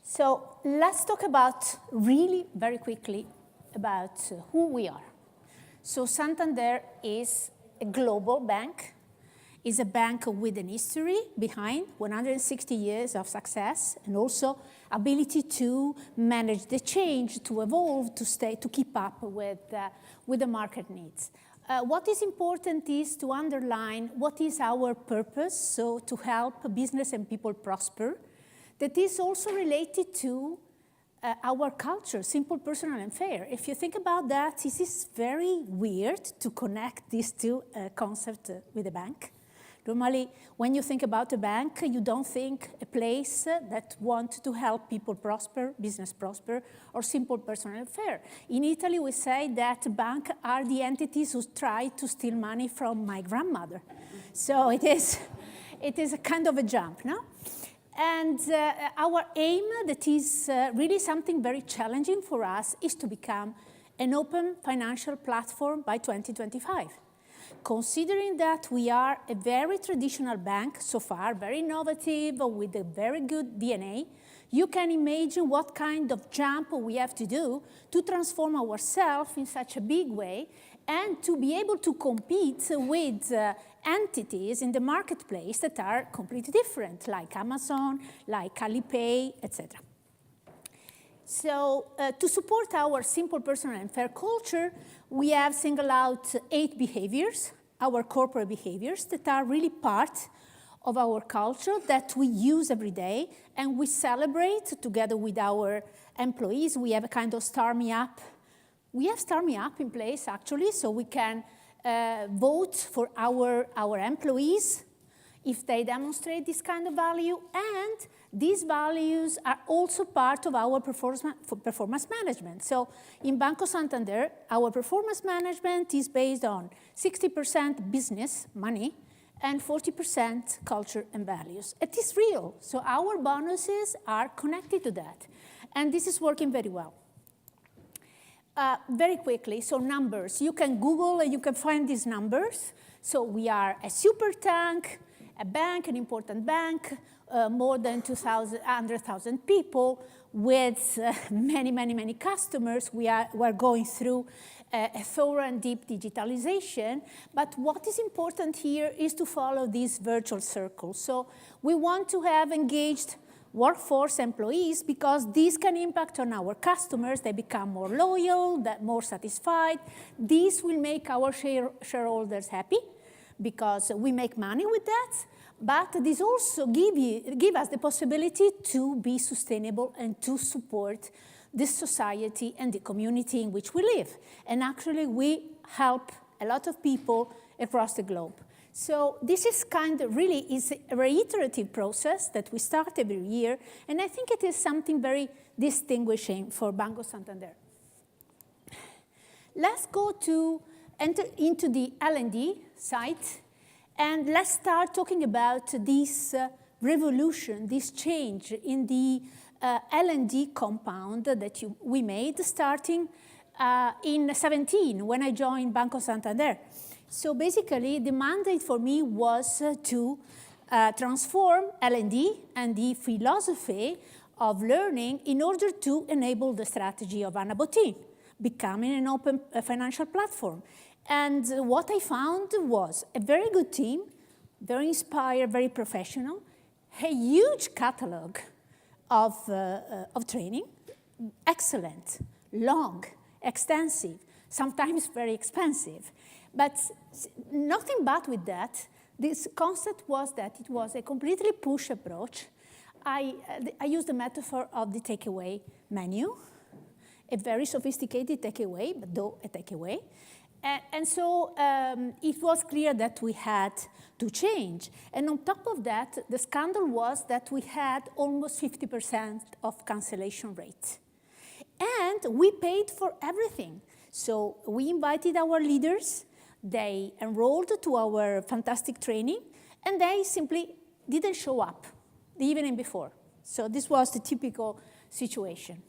So let's talk about, really very quickly, about who we are. So Santander is a global bank. It's a bank with an history behind, 160 years of success, and also ability to manage the change, to evolve, to keep up with the market needs. What is important is to underline what is our purpose, so to help business and people prosper. That is also related to our culture, simple, personal, and fair. If you think about that, it is very weird to connect these two concepts with a bank. Normally, when you think about a bank, you don't think a place that wants to help people prosper, business prosper, or simple, personal, and fair. In Italy, we say that banks are the entities who try to steal money from my grandmother. So it is a kind of a jump, no? And our aim, that is really something very challenging for us, is to become an open financial platform by 2025. Considering that we are a very traditional bank so far, very innovative, with a very good DNA, you can imagine what kind of jump we have to do to transform ourselves in such a big way and to be able to compete with entities in the marketplace that are completely different, like Amazon, like Alipay, etc. So to support our simple, personal, and fair culture, we have singled out 8 behaviors, our corporate behaviors, that are really part of our culture that we use every day, and we celebrate together with our employees. We have a kind of Star Me Up. We have Star Me Up in place, actually, so we can vote for our employees if they demonstrate this kind of value, and these values are also part of our performance management. So in Banco Santander, our performance management is based on 60% business, money, and 40% culture and values. It is real, so our bonuses are connected to that, and this is working very well. Very quickly, so numbers. You can Google and you can find these numbers. So we are a super tank, a bank, an important bank, more than 100,000 people with many, many, many customers. We're going through a thorough and deep digitalization. But what is important here is to follow this virtual circle. So we want to have engaged workforce employees because this can impact on our customers. They become more loyal, more satisfied. This will make our shareholders happy because we make money with that. But this also give us the possibility to be sustainable and to support the society and the community in which we live. And actually, we help a lot of people across the globe. So this is is a reiterative process that we start every year, and I think it is something very distinguishing for Banco Santander. Let's enter into the L&D side, and let's start talking about this revolution, this change in the L&D compound that we made starting in 2017 when I joined Banco Santander. So basically, the mandate for me was to transform L&D and the philosophy of learning in order to enable the strategy of Anna Botín, becoming an open financial platform. And what I found was a very good team, very inspired, very professional, a huge catalog of training, excellent, long, extensive, sometimes very expensive. But nothing but with that. This concept was that it was a completely push approach. I used the metaphor of the takeaway menu, a very sophisticated takeaway, but though a takeaway. And so it was clear that we had to change. And on top of that, the scandal was that we had almost 50% of cancellation rate. And we paid for everything. So we invited our leaders. They enrolled to our fantastic training, and they simply didn't show up the evening before. So this was the typical situation.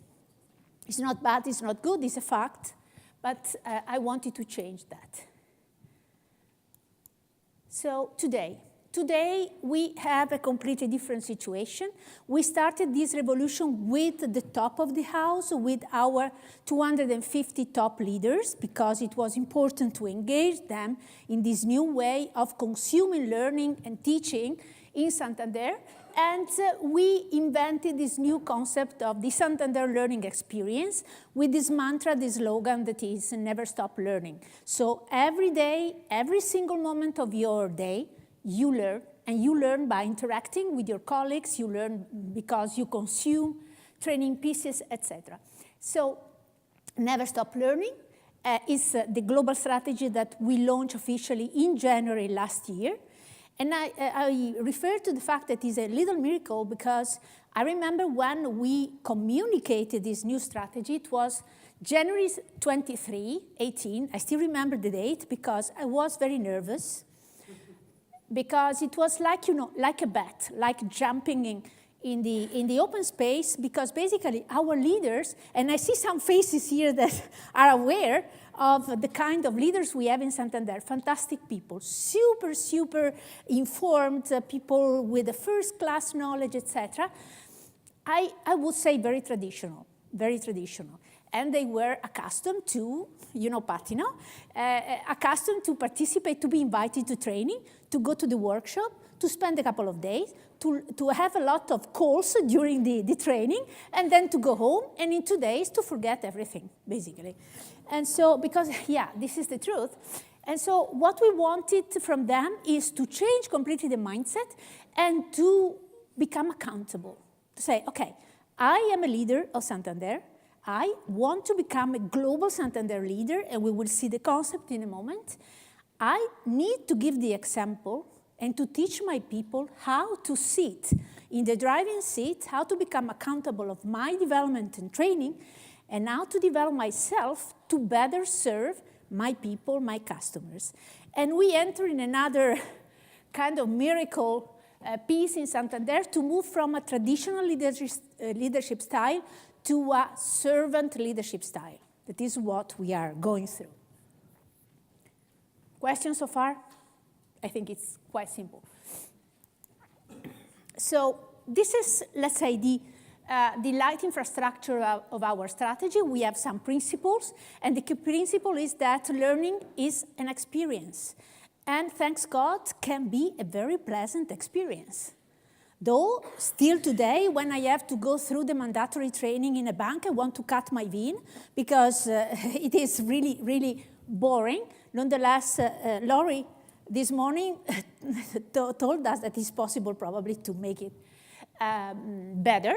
It's not bad, it's not good, it's a fact, but I wanted to change that. So today we have a completely different situation. We started this revolution with the top of the house, with our 250 top leaders, because it was important to engage them in this new way of consuming learning and teaching in Santander. And we invented this new concept of the Santander learning experience with this mantra, this slogan that is never stop learning. So every day, every single moment of your day, you learn, and you learn by interacting with your colleagues, you learn because you consume training pieces, etc. So never stop learning is the global strategy that we launched officially in January last year. And I refer to the fact that it's a little miracle because I remember when we communicated this new strategy, it was January 23, 18. I still remember the date because I was very nervous. Because it was like, like a bat, like jumping in the open space, because basically our leaders, and I see some faces here that are aware of the kind of leaders we have in Santander, fantastic people, super, super informed people with the first-class knowledge, etc. I would say very traditional, very traditional. And they were accustomed to, Patty, accustomed to participate, to be invited to training, to go to the workshop, to spend a couple of days, to have a lot of calls during the training, and then to go home, and in 2 days to forget everything, basically. And so, because, this is the truth. And so what we wanted from them is to change completely the mindset and to become accountable. To say, okay, I am a leader of Santander. I want to become a global Santander leader, and we will see the concept in a moment. I need to give the example and to teach my people how to sit in the driving seat, how to become accountable of my development and training, and how to develop myself to better serve my people, my customers. And we enter in another kind of miracle piece in Santander to move from a traditional leadership style to a servant leadership style. That is what we are going through. Questions so far? I think it's quite simple. So this is, let's say, the light infrastructure of our strategy. We have some principles, and the key principle is that learning is an experience. And thanks God, can be a very pleasant experience. Though, still today, when I have to go through the mandatory training in a bank, I want to cut my vein because it is really, really boring. Nonetheless, Laurie this morning told us that it's possible probably to make it better.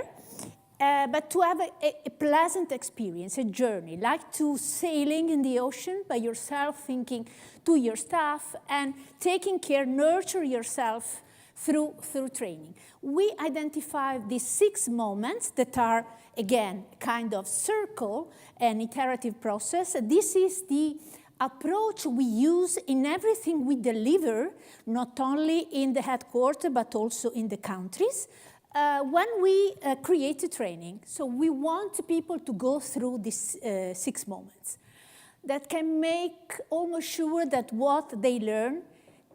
But to have a pleasant experience, a journey, like to sailing in the ocean by yourself, thinking to your staff, and taking care, nurture yourself through training. We identify these 6 moments that are, again, kind of circle and iterative process. This is the approach we use in everything we deliver, not only in the headquarters, but also in the countries, when we create a training. So we want people to go through these 6 moments that can make almost sure that what they learn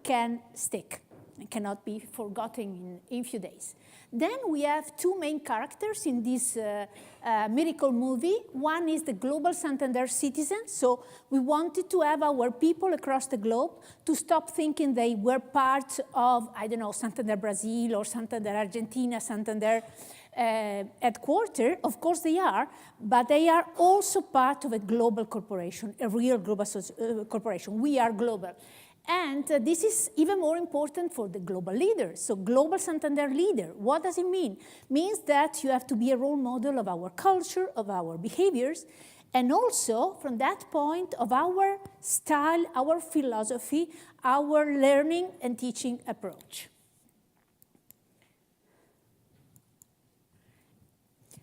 can stick and cannot be forgotten in a few days. Then we have 2 main characters in this miracle movie. One is the global Santander citizen. So we wanted to have our people across the globe to stop thinking they were part of, I don't know, Santander Brazil or Santander Argentina, Santander headquarters. Of course they are, but they are also part of a global corporation, a real global corporation. We are global. And this is even more important for the global leader. So global Santander leader, what does it mean? Means that you have to be a role model of our culture, of our behaviors, and also from that point of our style, our philosophy, our learning and teaching approach.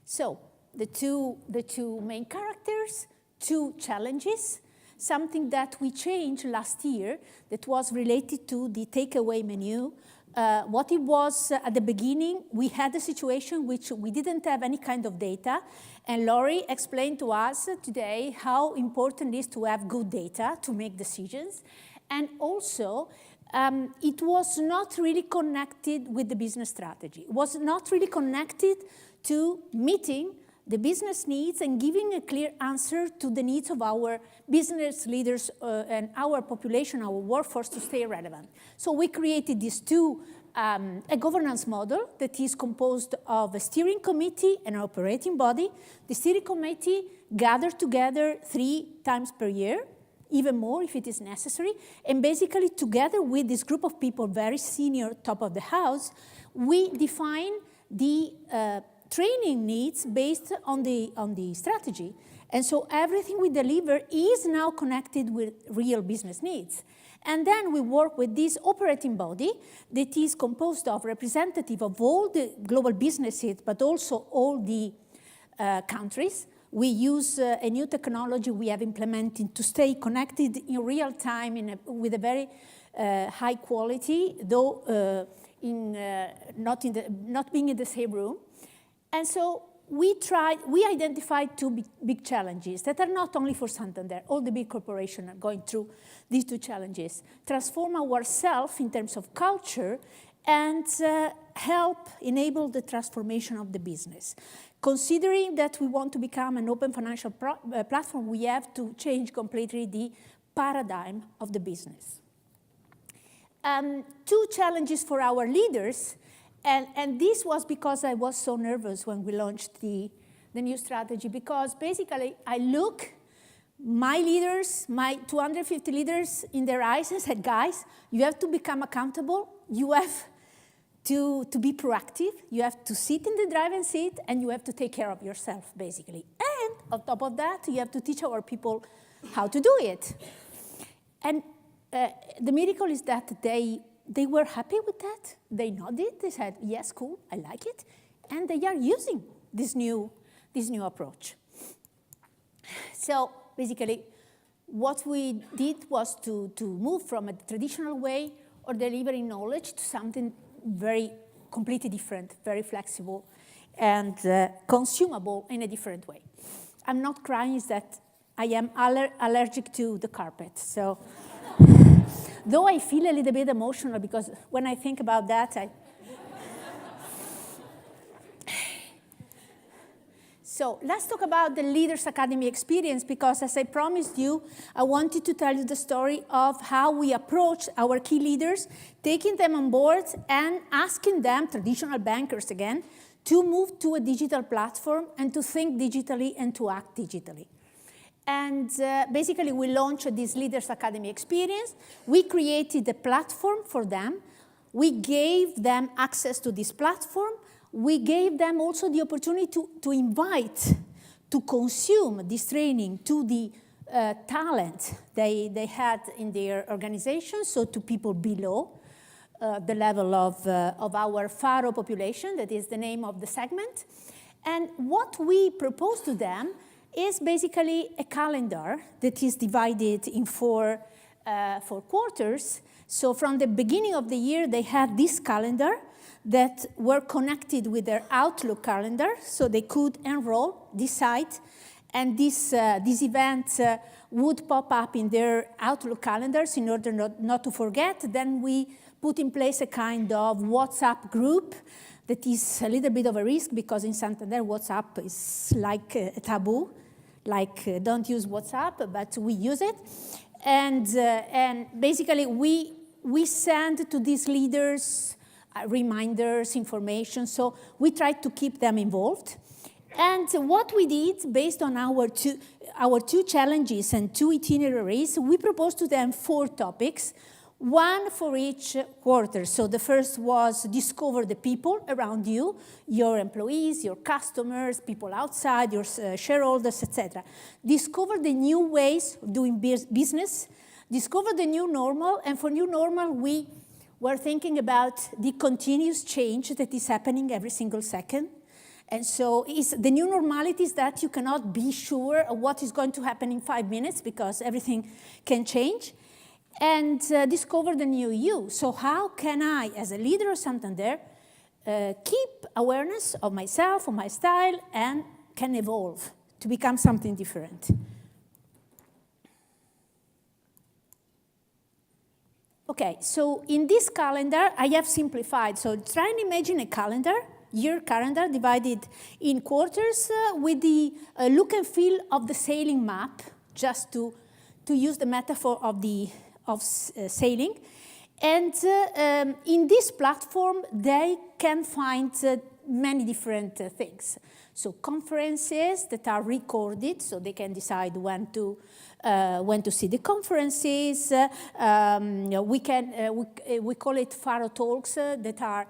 So the two main characters, 2 challenges. Something that we changed last year that was related to the takeaway menu. What it was at the beginning, we had a situation which we didn't have any kind of data, and Laurie explained to us today how important it is to have good data to make decisions. And also, it was not really connected with the business strategy. It was not really connected to meeting the business needs and giving a clear answer to the needs of our business leaders and our population, our workforce, to stay relevant. So we created these two, a governance model that is composed of a steering committee and an operating body. The steering committee gathered together 3 times per year, even more if it is necessary. And basically, together with this group of people, very senior, top of the house, we define the training needs based on the strategy. And so everything we deliver is now connected with real business needs. And then we work with this operating body that is composed of representatives of all the global businesses, but also all the countries. We use a new technology we have implemented to stay connected in real time with a very high quality, though not being in the same room. And so we identified 2 big challenges that are not only for Santander. All the big corporations are going through these 2 challenges. Transform ourselves in terms of culture and help enable the transformation of the business. Considering that we want to become an open financial platform, we have to change completely the paradigm of the business. 2 challenges for our leaders. And this was because I was so nervous when we launched the new strategy, because basically I look my leaders, my 250 leaders in their eyes and said, guys, you have to become accountable. You have to be proactive. You have to sit in the driving seat, and you have to take care of yourself, basically. And on top of that, you have to teach our people how to do it. And the miracle is that they were happy with that. They nodded. They said, yes, cool, I like it. And they are using this new approach. So basically, what we did was to move from a traditional way of delivering knowledge to something very completely different, very flexible, and consumable in a different way. I'm not crying, is that I am allergic to the carpet. So. Though I feel a little bit emotional because when I think about that, So let's talk about the Leaders Academy experience, because as I promised you, I wanted to tell you the story of how we approach our key leaders, taking them on board and asking them, traditional bankers again, to move to a digital platform and to think digitally and to act digitally. And basically, we launched this Leaders Academy experience. We created a platform for them. We gave them access to this platform. We gave them also the opportunity to invite, to consume this training to the talent they had in their organization, so to people below the level of our FARO population, that is the name of the segment. And what we propose to them is basically a calendar that is divided in four quarters. So from the beginning of the year, they had this calendar that were connected with their Outlook calendar, so they could enroll, decide, and this event would pop up in their Outlook calendars in order not to forget. Then we put in place a kind of WhatsApp group that is a little bit of a risk, because in Santander, WhatsApp is like a taboo. Like, don't use WhatsApp, but we use it. And basically, we send to these leaders reminders, information, so we tried to keep them involved. And what we did, based on our two challenges and 2 itineraries, we proposed to them 4 topics, 1 for each quarter. So the first was discover the people around you, your employees, your customers, people outside, your shareholders, etc. Discover the new ways of doing business, discover the new normal, and for new normal, we were thinking about the continuous change that is happening every single second. And so the new normality is that you cannot be sure of what is going to happen in 5 minutes, because everything can change. And discover the new you. So how can I, as a leader of Santander, keep awareness of myself, of my style, and can evolve to become something different? Okay, so in this calendar, I have simplified. So try and imagine a calendar, year calendar, divided in quarters with the look and feel of the sailing map, just to use the metaphor of sailing. And in this platform, they can find many different things. So conferences that are recorded, so they can decide when to see the conferences. We call it Faro Talks, that are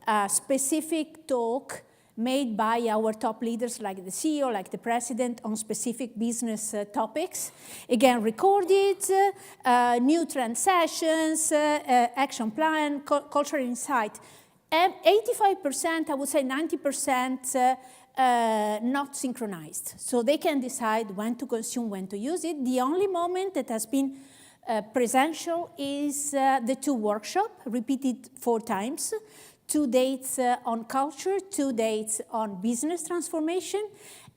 a specific talk made by our top leaders, like the CEO, like the president, on specific business topics. Again, recorded, new trend sessions, action plan, cultural insight. And 85%, I would say 90%, not synchronized. So they can decide when to consume, when to use it. The only moment that has been presential is the 2 workshops, repeated 4 times. 2 dates on culture, 2 dates on business transformation.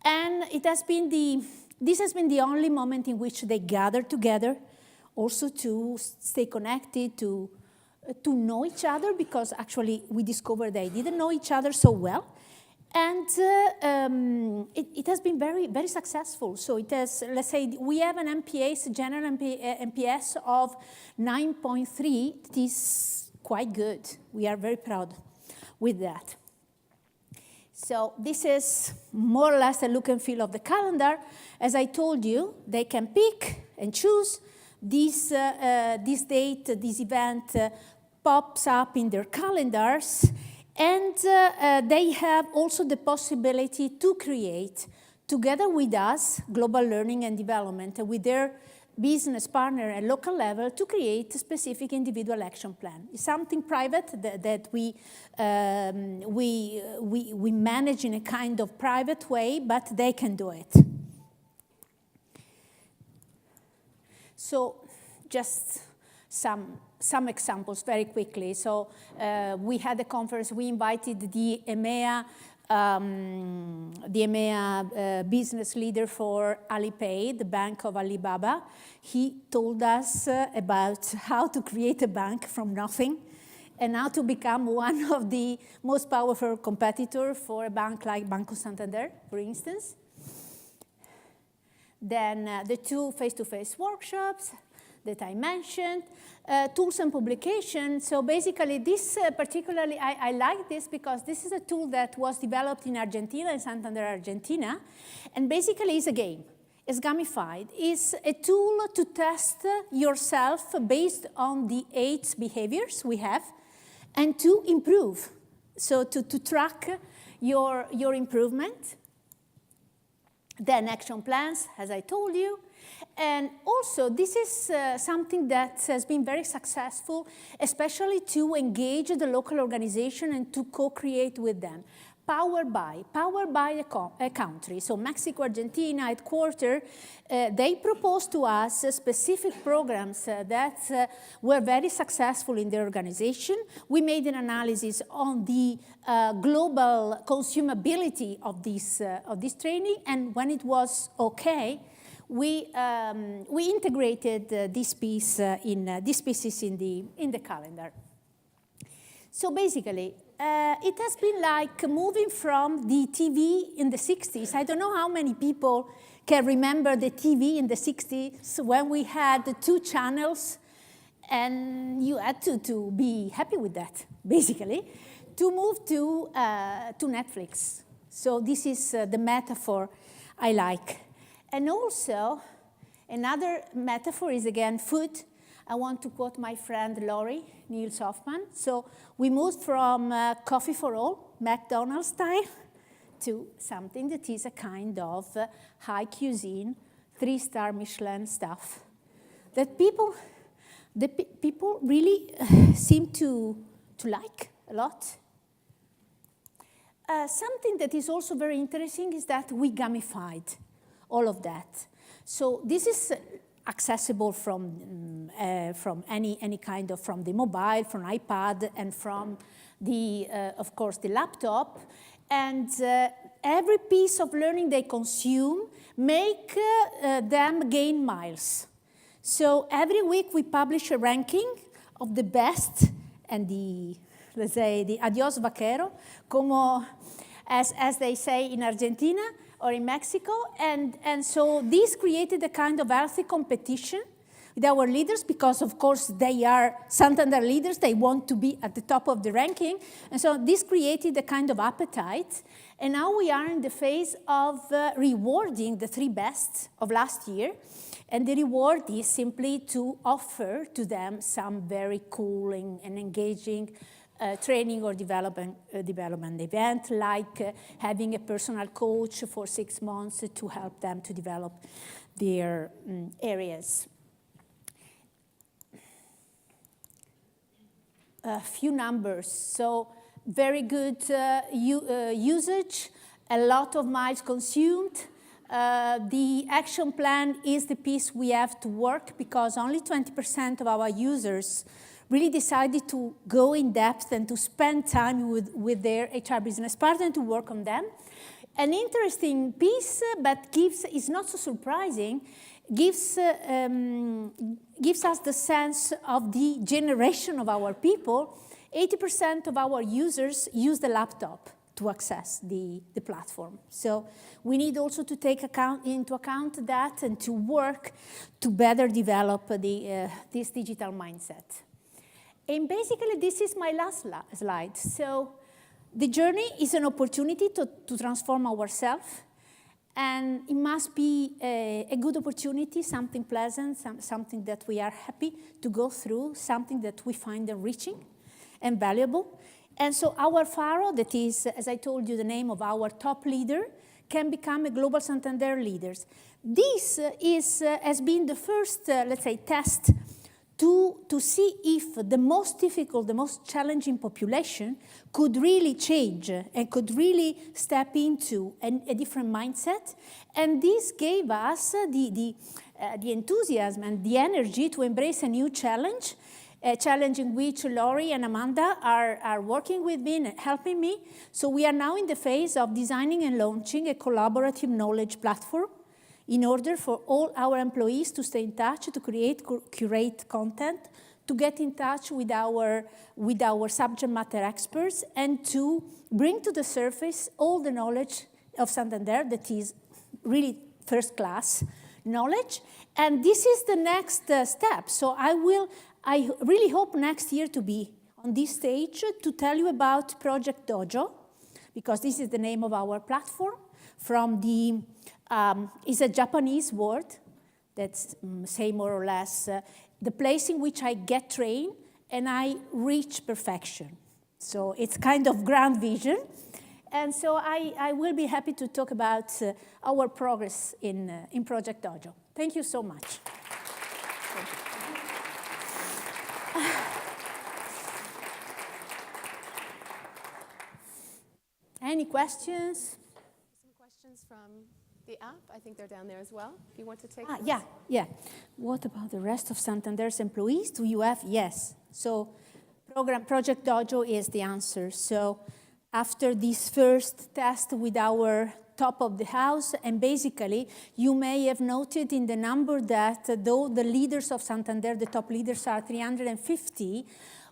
And this has been the only moment in which they gather together, also to stay connected, to know each other, because actually we discovered they didn't know each other so well. And it has been very, very successful. So it has, let's say, we have an NPS, general NPS of 9.3. It is quite good. We are very proud with that. So this is more or less the look and feel of the calendar. As I told you, they can pick and choose. This date, this event pops up in their calendars. And they have also the possibility to create, together with us, global learning and development, with their business partner at local level, to create a specific individual action plan. It's something private that we manage in a kind of private way, but they can do it. So just some examples very quickly. So we had a conference, we invited the EMEA business leader for Alipay, the bank of Alibaba. He told us about how to create a bank from nothing and how to become one of the most powerful competitors for a bank like Banco Santander, for instance. Then the 2 face-to-face workshops that I mentioned, tools and publications. So basically this particularly, I like this because this is a tool that was developed in Argentina, in Santander, Argentina, and basically it's a game. It's gamified. It's a tool to test yourself based on the 8 behaviors we have and to improve. So to track your improvement. Then action plans, as I told you. And also, this is something that has been very successful, especially to engage the local organization and to co-create with them. Powered by a country. So Mexico, Argentina, headquarters, they proposed to us specific programs that were very successful in their organization. We made an analysis on the global consumability of this training, and when it was okay, we integrated these pieces in the calendar. So basically, it has been like moving from the TV in the 60s. I don't know how many people can remember the TV in the 60s when we had 2 channels and you had to be happy with that, basically, to move to Netflix. So this is the metaphor I like. And also, another metaphor is, again, food. I want to quote my friend Laurie Niels Hoffman. So we moved from coffee for all, McDonald's style, to something that is a kind of high cuisine, 3-star Michelin stuff that people really seem to like a lot. Something that is also very interesting is that we gamified all of that. So this is accessible from any kind of, from the mobile, from iPad, and from the, of course, the laptop. And every piece of learning they consume make them gain miles. So every week we publish a ranking of the best and the, let's say, the adios vaquero, como as they say in Argentina or in Mexico. And so this created a kind of healthy competition with our leaders because, of course, they are Santander leaders. They want to be at the top of the ranking. And so this created a kind of appetite. And now we are in the phase of rewarding the 3 best of last year. And the reward is simply to offer to them some very cool and engaging training or development event, like having a personal coach for 6 months to help them to develop their areas. A few numbers. So very good usage, a lot of miles consumed. The action plan is the piece we have to work because only 20% of our users really decided to go in depth and to spend time with their HR business partner to work on them. An interesting piece, but is not so surprising, gives us the sense of the generation of our people. 80% of our users use the laptop to access the platform. So we need also to take into account that and to work to better develop this digital mindset. And basically, this is my last slide. So the journey is an opportunity to transform ourselves. And it must be a good opportunity, something pleasant, something that we are happy to go through, something that we find enriching and valuable. And so our Faro, that is, as I told you, the name of our top leader, can become a global Santander leader. This has been the first, let's say, test to see if the most difficult, the most challenging population could really change and could really step into a different mindset. And this gave us the enthusiasm and the energy to embrace a new challenge, a challenge in which Laurie and Amanda are working with me and helping me. So we are now in the phase of designing and launching a collaborative knowledge platform in order for all our employees to stay in touch, to curate content, to get in touch with our subject matter experts, and to bring to the surface all the knowledge of Santander that is really first-class knowledge. And this is the next step. So I really hope next year to be on this stage to tell you about Project Dojo, because this is the name of our platform, from the is a Japanese word that's say more or less the place in which I get trained and I reach perfection. So it's kind of grand vision. And so I will be happy to talk about our progress in Project Dojo. Thank you so much. Any questions? Some questions from the app. I think they're down there as well. If you want to take Yeah. What about the rest of Santander's employees? Do you have? Yes. So Project Dojo is the answer. So after this first test with our top of the house, and basically you may have noted in the number that though the leaders of Santander, the top leaders are 350,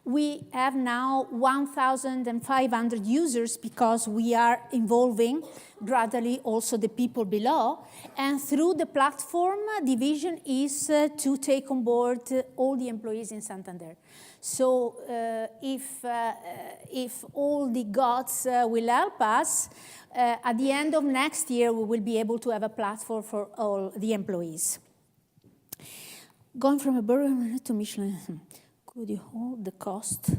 we have now 1,500 users because we are involving gradually also the people below. And through the platform, the vision is to take on board all the employees in Santander. So if all the gods will help us, at the end of next year, we will be able to have a platform for all the employees. Going from a burger to Michelin. Could you hold the cost?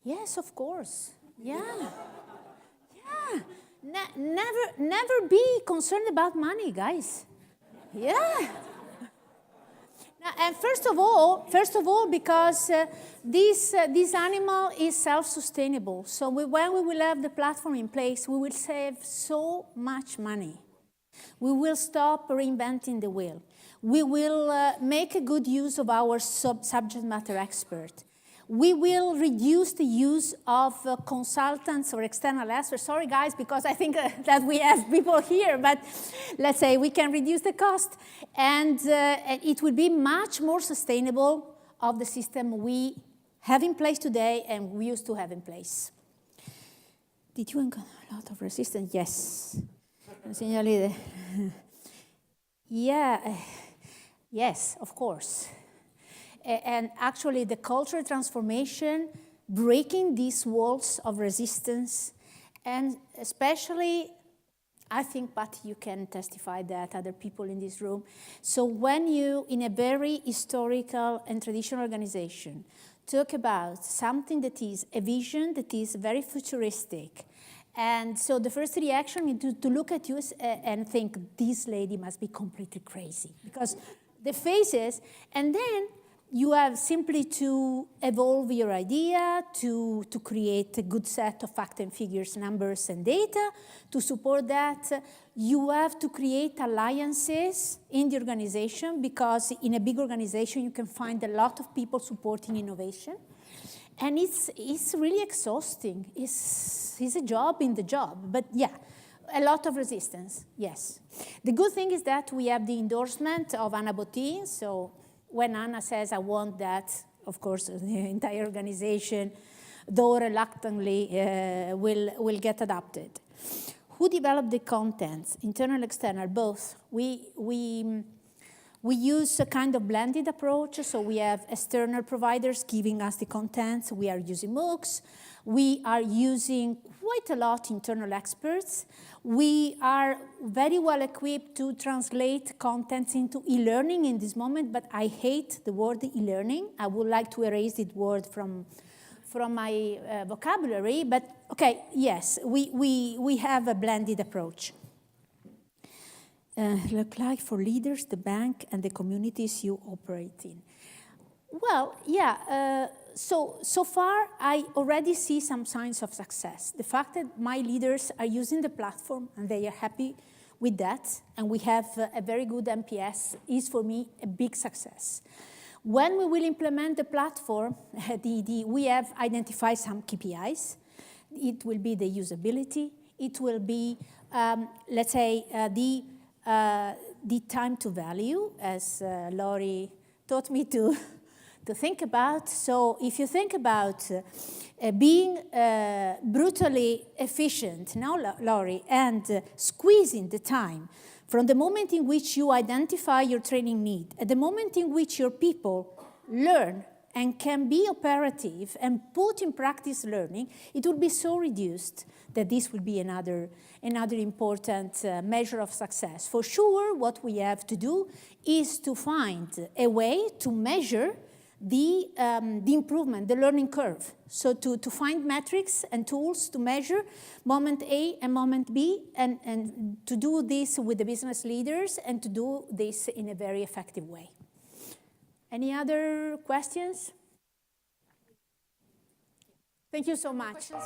Yes, of course. Yeah. Never be concerned about money, guys. Yeah. And first of all, because this animal is self-sustainable. So when we will have the platform in place, we will save so much money. We will stop reinventing the wheel. We will make a good use of our subject matter expert. We will reduce the use of consultants or external experts. Sorry, guys, because I think that we have people here, but let's say we can reduce the cost. And it will be much more sustainable of the system we have in place today and we used to have in place. Did you encounter a lot of resistance? Yes. Yeah, yes, of course. And actually the cultural transformation, breaking these walls of resistance, and especially, I think, Pat, you can testify that, other people in this room. So when you, in a very historical and traditional organization, talk about something that is a vision that is very futuristic, and so the first reaction is to look at you and think, this lady must be completely crazy, because the faces, and then you have simply to evolve your idea, to create a good set of facts and figures, numbers and data. To support that, you have to create alliances in the organization, because in a big organization you can find a lot of people supporting innovation. And it's really exhausting. It's a job in the job, but yeah. A lot of resistance, yes. The good thing is that we have the endorsement of Anna Botti, so when Anna says, I want that, of course, the entire organization, though reluctantly, will get adopted. Who developed the contents, internal, external, both? We use a kind of blended approach, so we have external providers giving us the contents. We are using MOOCs. We are using quite a lot internal experts. We are very well equipped to translate contents into e-learning in this moment, but I hate the word e-learning. I would like to erase that word from my vocabulary, but okay, yes, we have a blended approach. Look like for leaders, the bank, and the communities you operate in. Well, yeah, so far I already see some signs of success. The fact that my leaders are using the platform and they are happy with that, and we have a very good NPS, is for me a big success. When we will implement the platform, we have identified some KPIs. It will be the usability. It will be, let's say, the time to value, as Laurie taught me to think about. So if you think about being brutally efficient, now, Laurie, and squeezing the time from the moment in which you identify your training need, at the moment in which your people learn and can be operative and put in practice learning, it will be so reduced that this will be another important measure of success. For sure, what we have to do is to find a way to measure the improvement, the learning curve. So to find metrics and tools to measure moment A and moment B, and to do this with the business leaders, and to do this in a very effective way. Any other questions? Thank you so much. Questions?